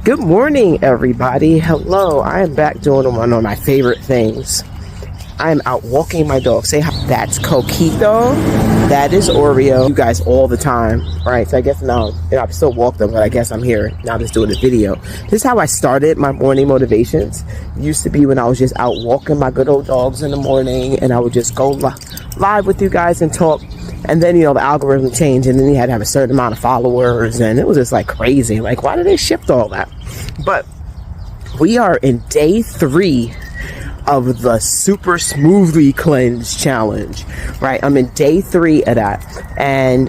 Good morning, everybody. Hello, I am back doing one of my favorite things. I am out walking my dog. Say hi. That's Coquito. That is Oreo. You guys all the time, right? So I guess now, I still walk them, but I guess I'm here now just doing a video. This is how I started my morning motivations. Used to be when I was just out walking my good old dogs in the morning, and I would just go live with you guys and talk. And then, the algorithm changed, and then you had to have a certain amount of followers, and it was just like crazy. Like, why did they shift all that? But we are in day 3 of the Super Smoothie Cleanse Challenge, right? I'm in day 3 of that. And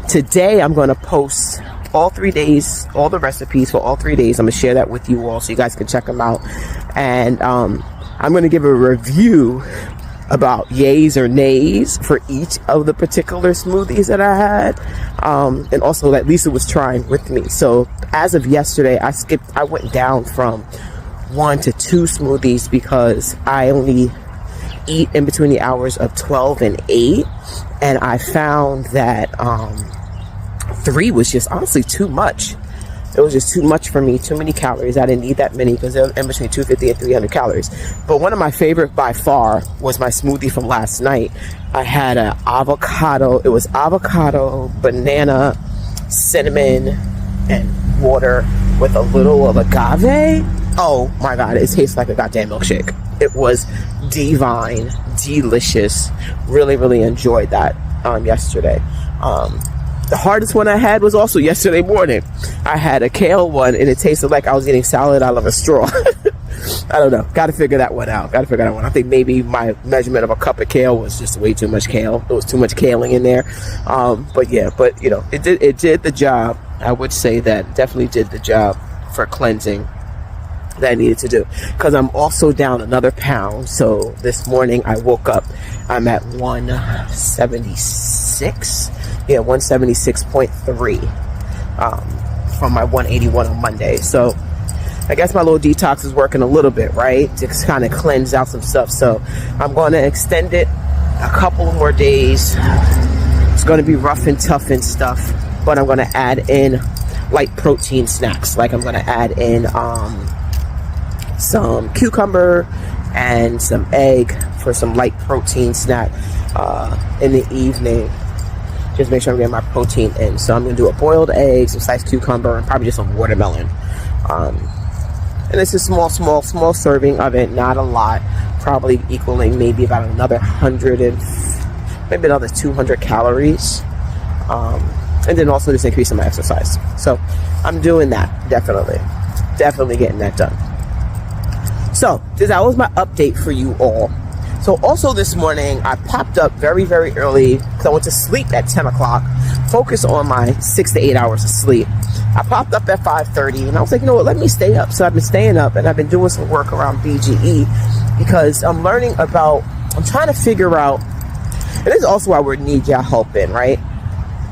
today I'm going to post all 3 days, all the recipes for all 3 days. I'm going to share that with you all so you guys can check them out. And I'm going to give a review about yays or nays for each of the particular smoothies that I had, and also that Lisa was trying with me. So as of yesterday, I went down from 1 to 2 smoothies because I only eat in between the hours of 12 and 8, and I found that 3 was just honestly too much. It was just too much for me, too many calories. I didn't need that many because they're in between 250 and 300 calories. But one of my favorite by far was my smoothie from last night. I had an avocado. It was avocado, banana, cinnamon, and water with a little of agave. Oh my God, it tastes like a goddamn milkshake. It was divine, delicious. Really, really enjoyed that yesterday. The hardest one I had was also yesterday morning. I had a kale one, and it tasted like I was eating salad out of a straw. I don't know. Got to figure that one out. I think maybe my measurement of a cup of kale was just way too much kale. There was too much kaling in there. But it did the job. I would say that definitely did the job for cleansing that I needed to do, because I'm also down another pound. So this morning I woke up, I'm at 176. 176.3 from my 181 on Monday. So I guess my little detox is working a little bit, right, to kind of cleanse out some stuff. So I'm going to extend it a couple more days. It's going to be rough and tough and stuff, but I'm going to add in light protein snacks. Like I'm going to add in some cucumber and some egg for some light protein snack in the evening. Just make sure I'm getting my protein in. So I'm going to do a boiled egg, some sliced cucumber, and probably just some watermelon. And it's a small serving of it, not a lot. Probably equaling maybe about another 100 and maybe another 200 calories. And then also just increasing my exercise. So I'm doing that, definitely getting that done. So that was my update for you all. So also this morning, I popped up very, very early because I went to sleep at 10 o'clock, focused on my 6 to 8 hours of sleep. I popped up at 5:30 and I was like, you know what, let me stay up. So I've been staying up and I've been doing some work around BGE because I'm trying to figure out, and this is also why we need y'all help in, right?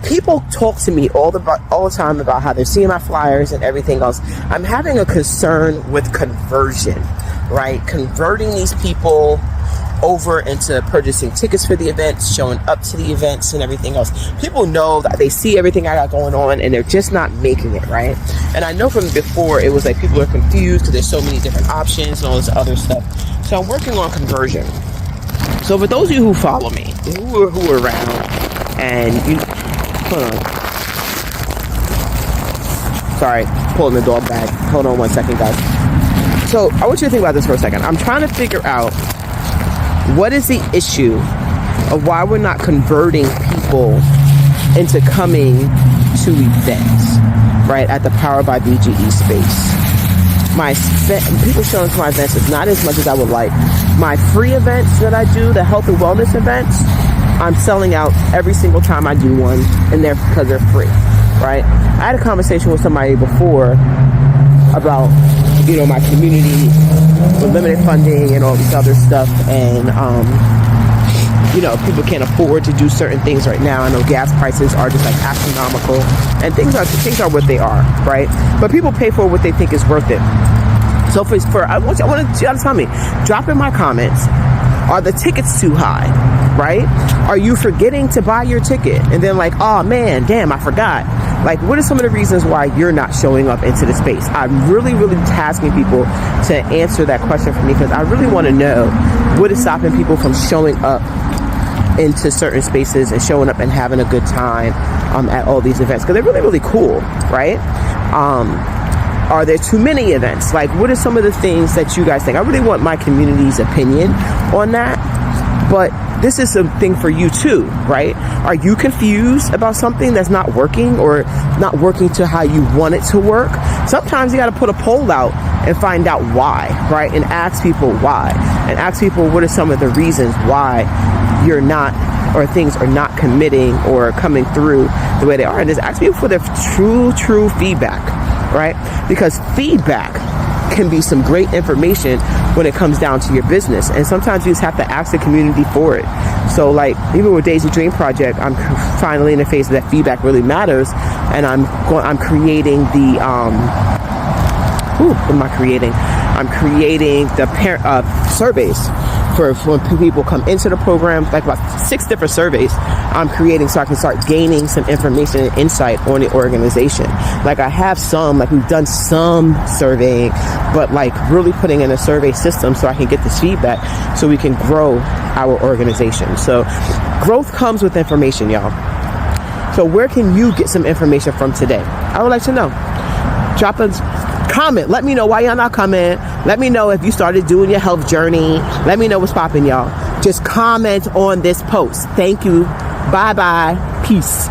People talk to me all the time about how they're seeing my flyers and everything else. I'm having a concern with conversion, right? Converting these people over into purchasing tickets for the events, showing up to the events and everything else. People know that they see everything I got going on and they're just not making it, right? And I know from before it was like people are confused because there's so many different options and all this other stuff. So I'm working on conversion. So for those of you who follow me, who are around, and you, hold on. Sorry, pulling the dog bag. Hold on one second, guys. So I want you to think about this for a second. I'm trying to figure out what is the issue of why we're not converting people into coming to events, right, at the Powered by BGE space. People showing up to my events is not as much as I would like. My free events that I do, the health and wellness events, I'm selling out every single time I do one, and because they're free, right? I had a conversation with somebody before about, my community with limited funding and all this other stuff, and people can't afford to do certain things right now. I know gas prices are just like astronomical, and things are what they are, right? But people pay for what they think is worth it. So I want you to tell me, drop in my comments, are the tickets too high, right? Are you forgetting to buy your ticket? And then like, oh man, damn, I forgot. Like, what are some of the reasons why you're not showing up into the space? I'm really, really tasking people to answer that question for me, because I really want to know what is stopping people from showing up into certain spaces and showing up and having a good time at all these events, because they're really, really cool, right? Are there too many events? Like, what are some of the things that you guys think? I really want my community's opinion on that, but this is a thing for you too, right? Are you confused about something that's not working or not working to how you want it to work? Sometimes you got to put a poll out and find out why, right? And ask people why, and ask people what are some of the reasons why you're not, or things are not committing or coming through the way they are. And just ask people for their true feedback, right? Because feedback can be some great information when it comes down to your business. And sometimes you just have to ask the community for it. So like, even with Daisy Dream Project, I'm finally in the phase that feedback really matters. And I'm creating the, what am I creating? I'm creating the surveys for when people come into the program, like about 6 different surveys I'm creating, so I can start gaining some information and insight on the organization. Like, I have some, like, we've done some surveying, but like really putting in a survey system so I can get this feedback so we can grow our organization. So growth comes with information, y'all. So where can you get some information from today? I would like to know. Drop a comment. Let me know why y'all not coming. Let me know if you started doing your health journey. Let me know what's popping, y'all. Just comment on this post. Thank you. Bye-bye. Peace.